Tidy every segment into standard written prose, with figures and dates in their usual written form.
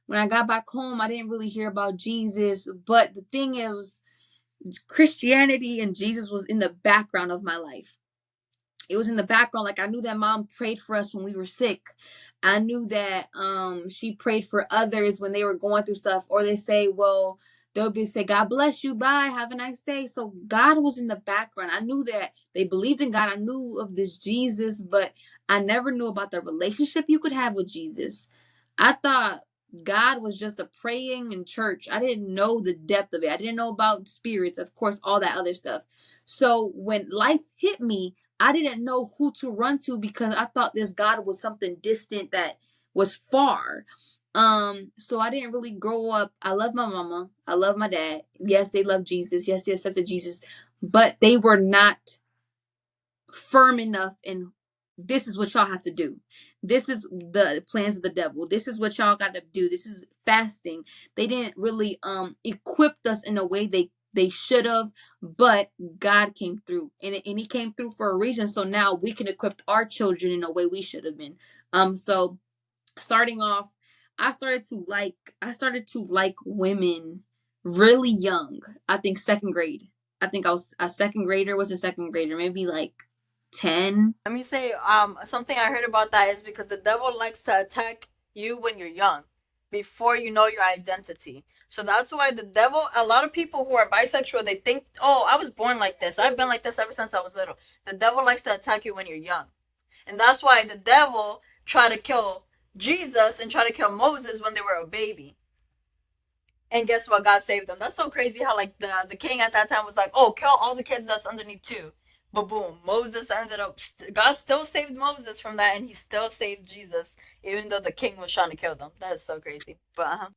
When I got back home, I didn't really hear about Jesus. But the thing is, Christianity and Jesus was in the background of my life. It was in the background. Like, I knew that mom prayed for us when we were sick. I knew that she prayed for others when they were going through stuff. Or they say, well, they'll be say, God bless you, bye, have a nice day. So God was in the background. I knew that they believed in God. I knew of this Jesus, but I never knew about the relationship you could have with Jesus. I thought God was just a praying in church. I didn't know the depth of it. I didn't know about spirits, of course, all that other stuff. So when life hit me, I didn't know who to run to because I thought this God was something distant that was far. So I didn't really grow up. I love my mama. I love my dad. Yes, they love Jesus. Yes, they accepted Jesus, but they were not firm enough in this is what y'all have to do. This is the plans of the devil. This is what y'all got to do. This is fasting. They didn't really equip us in a way they should have, but God came through, and he came through for a reason. So now we can equip our children in a way we should have been. So starting off, I started to like women really young. I think second grade. I think I was a second grader. Was a second grader, maybe like 10. Let me say, something I heard about that is because the devil likes to attack you when you're young, before you know your identity. So that's why the devil, a lot of people who are bisexual, they think, oh, I was born like this. I've been like this ever since I was little. The devil likes to attack you when you're young. And that's why the devil tried to kill Jesus and tried to kill Moses when they were a baby. And guess what? God saved them. That's so crazy how like the king at that time was like, oh, kill all the kids that's underneath too. But boom, Moses ended up. God still saved Moses from that, and he still saved Jesus, even though the king was trying to kill them. That is so crazy. But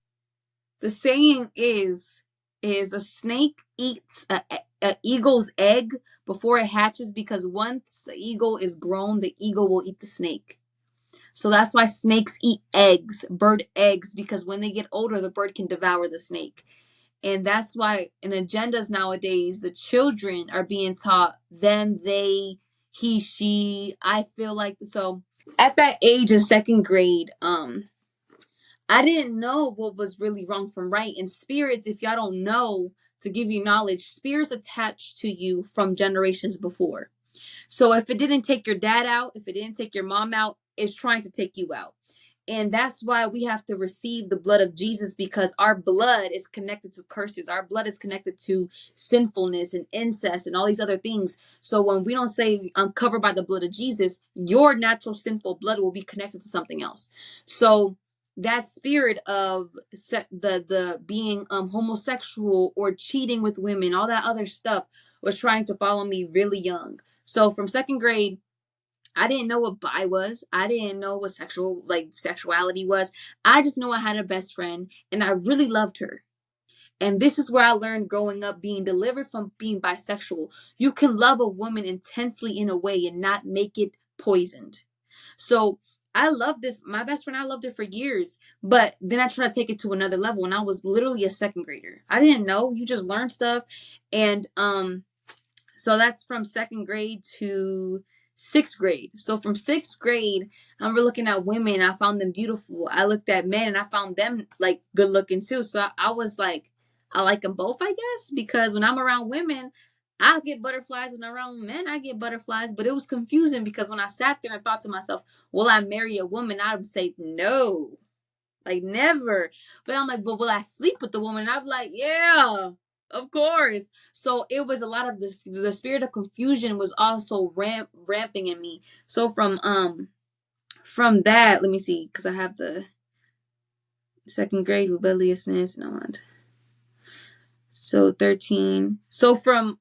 The saying is a snake eats a eagle's egg before it hatches because once the eagle is grown, the eagle will eat the snake. So that's why snakes eat eggs, bird eggs, because when they get older, the bird can devour the snake. And that's why in agendas nowadays, the children are being taught them, they, he, she. I feel like so at that age in second grade, I didn't know what was really wrong from right. And spirits, if y'all don't know, to give you knowledge, spirits attached to you from generations before. So if it didn't take your dad out, if it didn't take your mom out, it's trying to take you out. And that's why we have to receive the blood of Jesus because our blood is connected to curses. Our blood is connected to sinfulness and incest and all these other things. So when we don't say I'm covered by the blood of Jesus, your natural sinful blood will be connected to something else. So that spirit of the being homosexual or cheating with women, all that other stuff was trying to follow me really young. So from second grade, I didn't know what bi was. I didn't know what sexuality was. I just knew I had a best friend and I really loved her. And this is where I learned growing up being delivered from being bisexual. You can love a woman intensely in a way and not make it poisoned. So I love this. My best friend, I loved her for years. But then I tried to take it to another level when I was literally a second grader. I didn't know. You just learn stuff. And so that's from second grade to sixth grade. So from sixth grade, I'm looking at women. I found them beautiful. I looked at men and I found them like good looking too. So I was like, I like them both, I guess, because when I'm around women, I get butterflies. When I'm around men, I get butterflies. But it was confusing because when I sat there and thought to myself, will I marry a woman? I would say no, like never. But I'm like, but will I sleep with the woman? And I'm like, yeah, of course. So it was a lot of the spirit of confusion was also ramping in me. So from that, let me see, because I have the second grade rebelliousness and all that. So 13. So from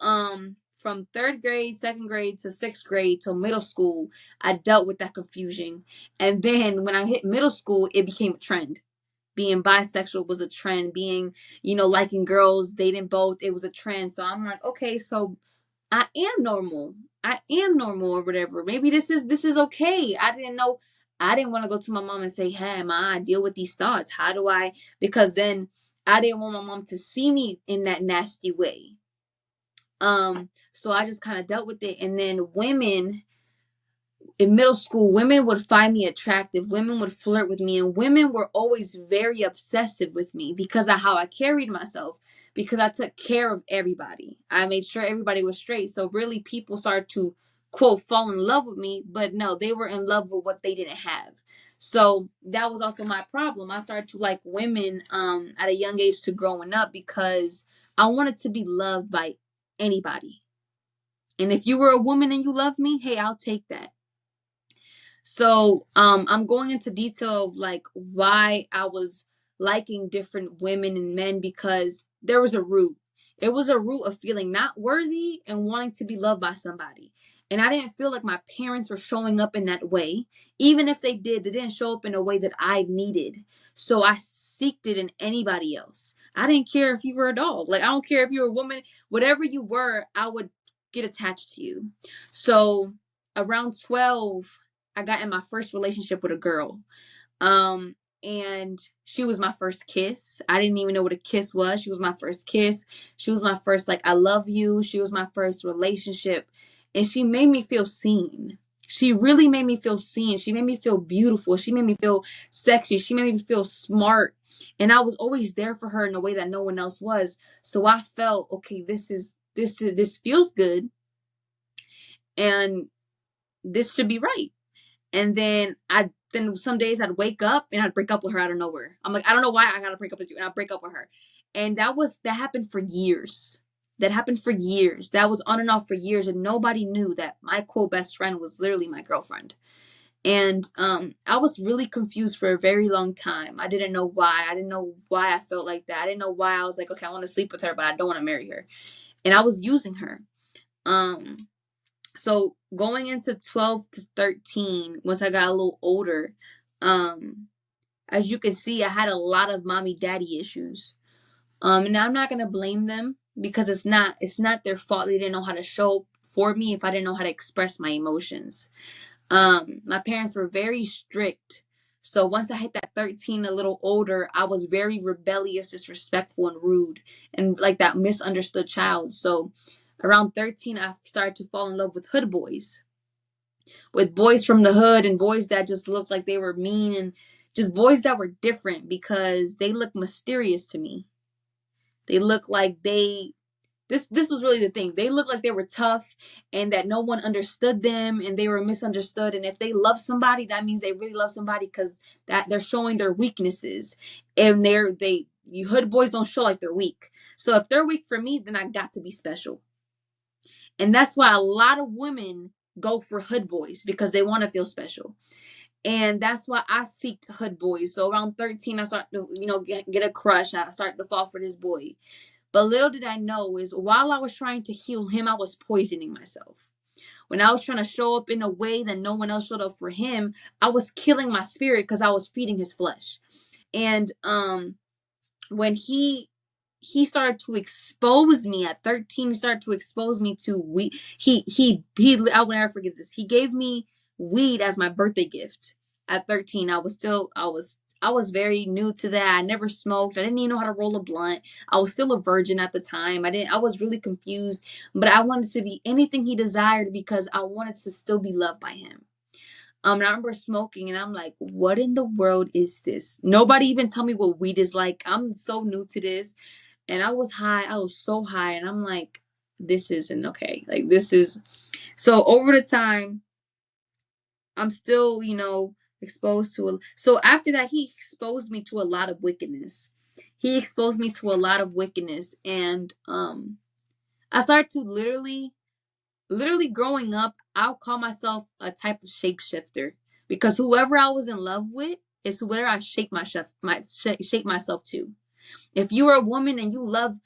third grade, second grade to sixth grade to middle school, I dealt with that confusion. And then when I hit middle school, it became a trend. Being bisexual was a trend. Being, liking girls, dating both, it was a trend. So I'm like, okay, so I am normal. I am normal or whatever. Maybe this is okay. I didn't know. I didn't want to go to my mom and say, "Hey, ma, I deal with these thoughts. How do I?" Because then I didn't want my mom to see me in that nasty way. So I just kind of dealt with it. And then women, in middle school, women would find me attractive. Women would flirt with me, and women were always very obsessive with me because of how I carried myself. Because I took care of everybody. I made sure everybody was straight. So really, people started to quote fall in love with me, but no, they were in love with what they didn't have. So that was also my problem. I started to like women at a young age to growing up because I wanted to be loved by anybody. And if you were a woman and you loved me, hey, I'll take that. So I'm going into detail of like why I was liking different women and men because there was a root. It was a root of feeling not worthy and wanting to be loved by somebody. And I didn't feel like my parents were showing up in that way. Even if they did, they didn't show up in a way that I needed. So I seeked it in anybody else. I didn't care if you were a dog. Like I don't care if you were a woman, whatever you were, I would get attached to you. So around 12, I got in my first relationship with a girl. Um, and she was my first kiss. I didn't even know what a kiss was. She was my first kiss. She was my first, like, I love you. She was my first relationship. And she made me feel seen. She really made me feel seen. She made me feel beautiful. She made me feel sexy. She made me feel smart. And I was always there for her in a way that no one else was. So I felt, okay, this feels good. And this should be right. And then some days I'd wake up and I'd break up with her out of nowhere. I'm like, I don't know why I gotta break up with you. And I'd break up with her. And that happened for years. That happened for years. That was on and off for years. And nobody knew that my quote best friend was literally my girlfriend. And I was really confused for a very long time. I didn't know why. I didn't know why I felt like that. I didn't know why I was like, okay, I want to sleep with her, but I don't want to marry her. And I was using her. Um so going into 12 to 13, once I got a little older, um as you can see, I had a lot of mommy daddy issues. And I'm not gonna blame them because it's not their fault. They didn't know how to show for me if I didn't know how to express my emotions. My parents were very strict. So once I hit that 13, a little older, I was very rebellious, disrespectful, and rude, and like that misunderstood child. So around 13, I started to fall in love with hood boys, with boys from the hood and boys that just looked like they were mean and just boys that were different because they looked mysterious to me. They looked like this was really the thing. They looked like they were tough and that no one understood them and they were misunderstood. And if they love somebody, that means they really love somebody because that they're showing their weaknesses. And you hood boys don't show like they're weak. So if they're weak for me, then I got to be special. And that's why a lot of women go for hood boys because they want to feel special. And that's why I seeked hood boys. So around 13, I started to, get a crush. I started to fall for this boy. But little did I know is while I was trying to heal him, I was poisoning myself. When I was trying to show up in a way that no one else showed up for him, I was killing my spirit because I was feeding his flesh. And when he started to expose me at 13, he started to expose me to weed. I will never forget this. He gave me weed as my birthday gift at 13. I was very new to that. I never smoked. I didn't even know how to roll a blunt. I was still a virgin at the time. I was really confused, but I wanted to be anything he desired because I wanted to still be loved by him. And I remember smoking and I'm like, what in the world is this? Nobody even tell me what weed is like. I'm so new to this. And I was high. I was so high. And I'm like, this isn't okay. Like, this is. So over the time, I'm still, exposed to. So after that, he exposed me to a lot of wickedness. He exposed me to a lot of wickedness. And I started to literally growing up, I'll call myself a type of shapeshifter because whoever I was in love with is whoever I shape myself to. If you are a woman and you love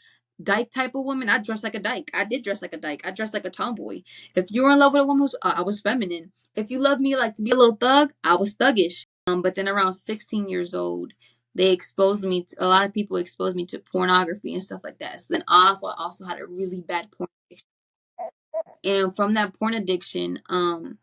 dyke type of woman, I dress like a dyke. I did dress like a dyke. I dressed like a tomboy. If you were in love with a woman, I was feminine. If you love me like to be a little thug, I was thuggish. But then around 16 years old, they exposed me to, a lot of people exposed me to pornography and stuff like that. So then I also had a really bad porn addiction. And from that porn addiction, I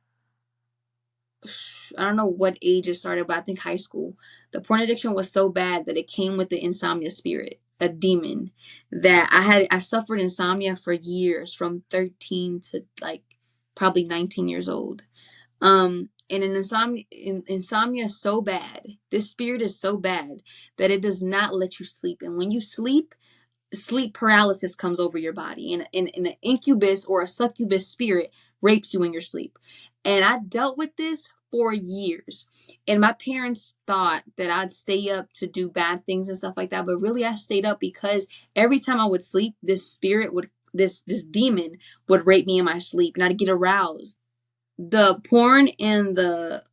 don't know what age it started, but I think high school. The porn addiction was so bad that it came with the insomnia spirit, a demon that I suffered insomnia for years from 13 to like probably 19 years old. And an insomnia is so bad. This spirit is so bad that it does not let you sleep. And when you sleep, sleep paralysis comes over your body, and an incubus or a succubus spirit rapes you in your sleep. And I dealt with this for years, and my parents thought that I'd stay up to do bad things and stuff like that, but really I stayed up because every time I would sleep, this spirit would this demon would rape me in my sleep, and I'd get aroused. The porn and the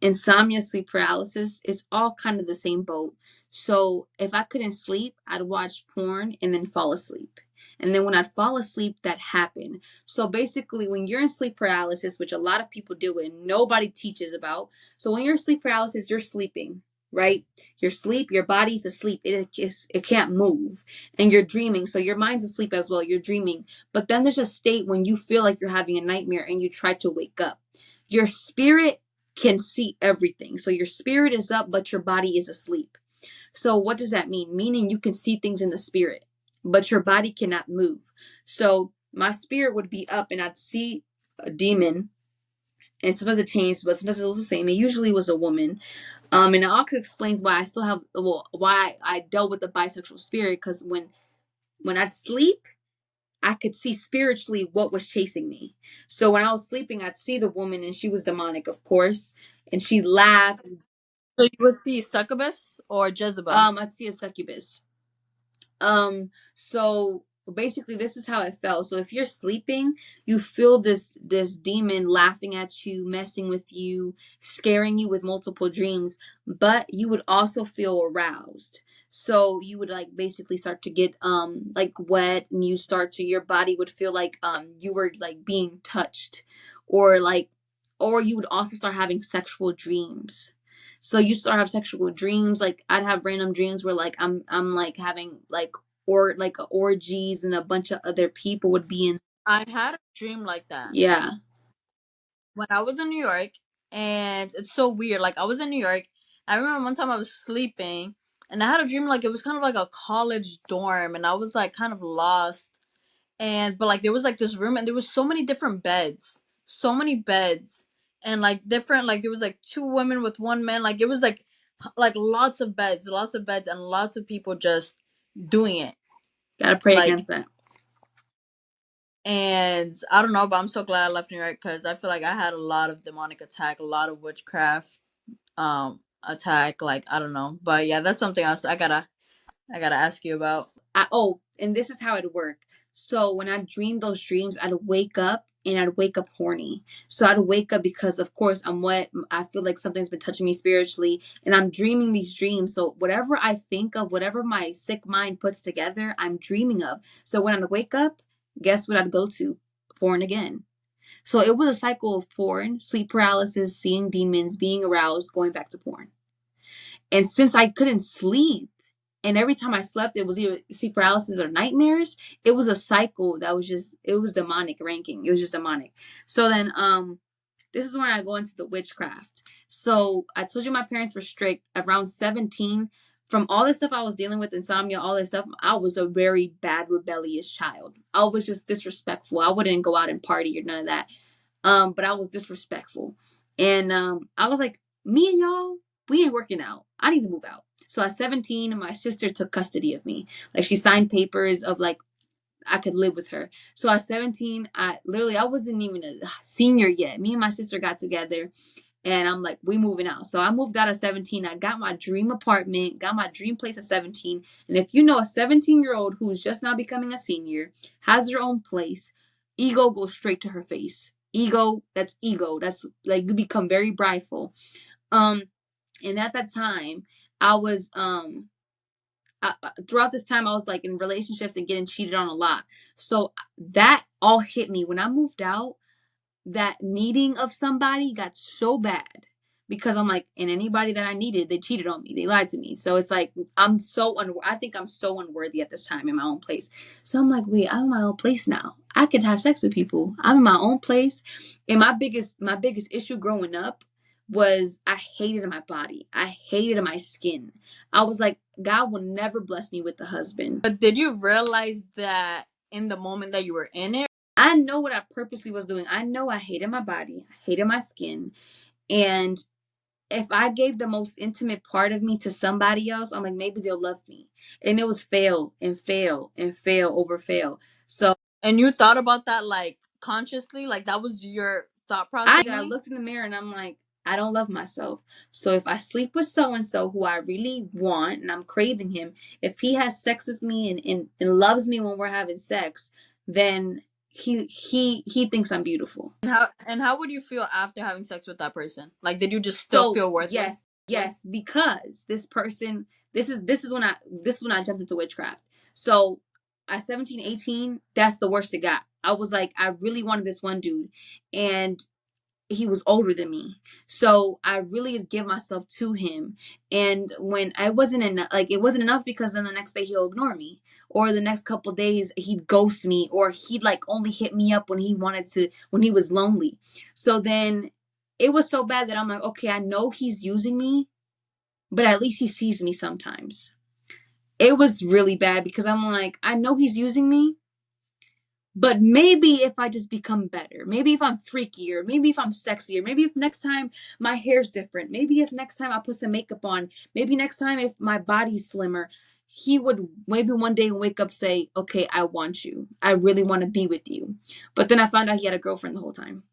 insomnia, sleep paralysis, it's all kind of the same boat. So if I couldn't sleep, I'd watch porn and then fall asleep. And then when I'd fall asleep, that happened. So basically, when you're in sleep paralysis, which a lot of people do and nobody teaches about, so when you're in sleep paralysis, you're sleeping, right? You're asleep, your body's asleep, it can't move, and you're dreaming. So your mind's asleep as well. You're dreaming, but then there's a state when you feel like you're having a nightmare and you try to wake up. Your spirit can see everything. So your spirit is up, but your body is asleep. So what does that mean? Meaning you can see things in the spirit, but your body cannot move. So my spirit would be up and I'd see a demon. And sometimes it changed, but sometimes it was the same. It usually was a woman. And it also explains why I still have, well, why I dealt with the bisexual spirit. Because when I'd sleep, I could see spiritually what was chasing me. So when I was sleeping, I'd see the woman and she was demonic, of course. And she laughed. So you would see succubus or Jezebel. I'd see a succubus. So basically this is how it felt. So if you're sleeping, you feel this demon laughing at you, messing with you, scaring you with multiple dreams, but you would also feel aroused. So you would like basically start to get like wet, and you start to, your body would feel like you were like being touched, or like, or you would also start having sexual dreams. So you start have sexual dreams. Like I'd have random dreams where like I'm like having like, or like orgies, and a bunch of other people would be in. I had a dream like that Yeah, when I was in New York, and it's so weird. Like I was in New York. I remember one time I was sleeping, and I had a dream like it was kind of like a college dorm, and I was like kind of lost. And but like there was like this room, and there was so many different beds, so many beds, and like different, like there was like two women with one man. Like it was like lots of beds, and lots of people just doing it. gotta pray Like, against that. and I don't know, but I'm so glad I left New York because I feel like I had a lot of demonic attack, a lot of witchcraft attack. Like I don't know, but yeah, that's something else I gotta ask you about. Oh, and this is how it worked. So when I dreamed those dreams, I'd wake up and I'd wake up horny. So I'd wake up because, of course, I'm wet. I feel like something's been touching me spiritually, and I'm dreaming these dreams. So whatever I think of, whatever my sick mind puts together, I'm dreaming of. So when I wake up, guess what I'd go to? Porn again. So it was a cycle of porn, sleep paralysis, seeing demons, being aroused, going back to porn. And since I couldn't sleep, and every time I slept, it was either sleep paralysis or nightmares. It was a cycle that was just, it was demonic ranking. It was just demonic. So then, this is when I go into the witchcraft. So I told you my parents were strict. Around 17, from all the stuff I was dealing with, insomnia, all this stuff, I was a very bad, rebellious child. I was just disrespectful. I wouldn't go out and party or none of that. But I was disrespectful. And I was like, me and y'all, we ain't working out. I need to move out. So at 17, my sister took custody of me. Like she signed papers of like I could live with her. So at 17, I wasn't even a senior yet. Me and my sister got together, and I'm like, we moving out. So I moved out at 17. I got my dream apartment, got my dream place at 17. And if you know a 17-year-old who's just now becoming a senior, has her own place, ego goes straight to her face. Ego, that's ego. That's like you become very prideful. Um, and at that time, I was throughout this time I was like in relationships and getting cheated on a lot. So that all hit me when I moved out. That needing of somebody got so bad because I'm like, and anybody that I needed, they cheated on me. They lied to me. So it's like I think I'm so unworthy at this time in my own place. So I'm like, wait, I'm in my own place now. I can have sex with people. I'm in my own place. And my biggest issue growing up was I hated my body. I hated my skin. I was like, God will never bless me with a husband. But did you realize that in the moment that you were in it? I know what I purposely was doing. I know I hated my body, I hated my skin, and if I gave the most intimate part of me to somebody else, I'm like, maybe they'll love me. And it was fail and fail and fail over fail. So And you thought about that like consciously, like that was your thought process. I looked in the mirror and I'm like, I don't love myself. So if I sleep with so and so who I really want and I'm craving him, if he has sex with me and loves me when we're having sex, then he thinks I'm beautiful. And how would you feel after having sex with that person? Like, did you just still So feel worthless? yes, because this person, this is when I jumped into witchcraft. So at 17, 18, that's the worst it got. I was like, I really wanted this one dude, and he was older than me. So I really give myself to him. And when I wasn't enough, like it wasn't enough, because then the next day he'll ignore me. Or the next couple days he'd ghost me, or he'd like only hit me up when he wanted to, when he was lonely. So then it was so bad that I'm like, okay, I know he's using me, but at least he sees me sometimes. It was really bad because I'm like, I know he's using me, but maybe if I just become better, maybe if I'm freakier, maybe if I'm sexier, maybe if next time my hair's different, maybe if next time I put some makeup on, maybe next time if my body's slimmer, he would maybe one day wake up, say, okay, I want you. I really want to be with you. But then I found out he had a girlfriend the whole time.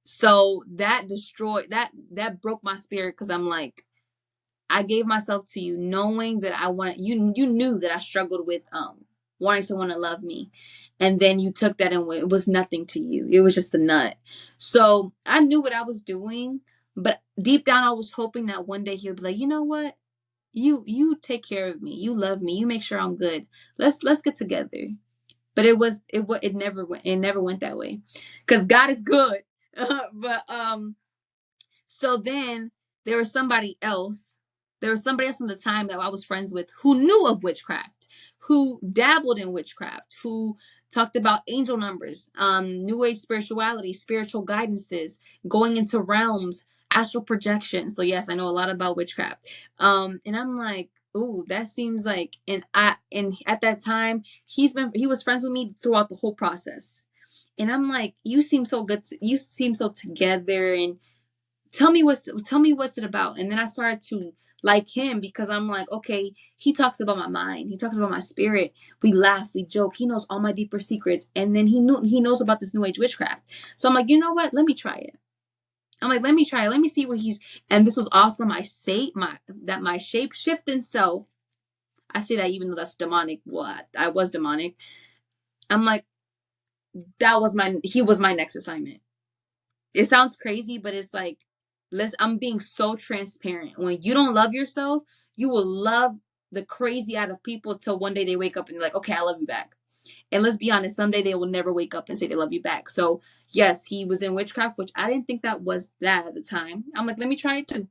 So that destroyed that broke my spirit, because I'm like, I gave myself to you knowing that I wanted you knew that I struggled with wanting someone to love me. And then you took that and it was nothing to you. It was just a nut. So I knew what I was doing, but deep down I was hoping that one day he would be like, you know what? You take care of me. You love me. You make sure I'm good. Let's get together. But it never went that way. Cuz God is good. But so then there was somebody else. There was somebody else in the time that I was friends with who knew of witchcraft, who dabbled in witchcraft, who talked about angel numbers, new age spirituality, spiritual guidances, going into realms, astral projection. So yes, I know a lot about witchcraft. And I'm like, ooh, that seems like, and at that time he was friends with me throughout the whole process. And I'm like, you seem so good. You seem so together, and tell me what's it about. And then I started to like him because I'm like, okay, he talks about my mind, he talks about my spirit, we laugh, we joke, he knows all my deeper secrets, and then he knows about this new age witchcraft. So I'm like, you know what, let me try it. I'm like, let me try it, let me see what he's. And this was awesome. I say my shape shifting self, I say that even though that's demonic. What, I was demonic. I'm like, he was my next assignment. It sounds crazy, but it's like, I'm being so transparent. When you don't love yourself, you will love the crazy out of people till one day they wake up and they're like, okay, I love you back. And let's be honest, someday they will never wake up and say they love you back. So yes, he was in witchcraft, which I didn't think that was that at the time. I'm like, let me try it too.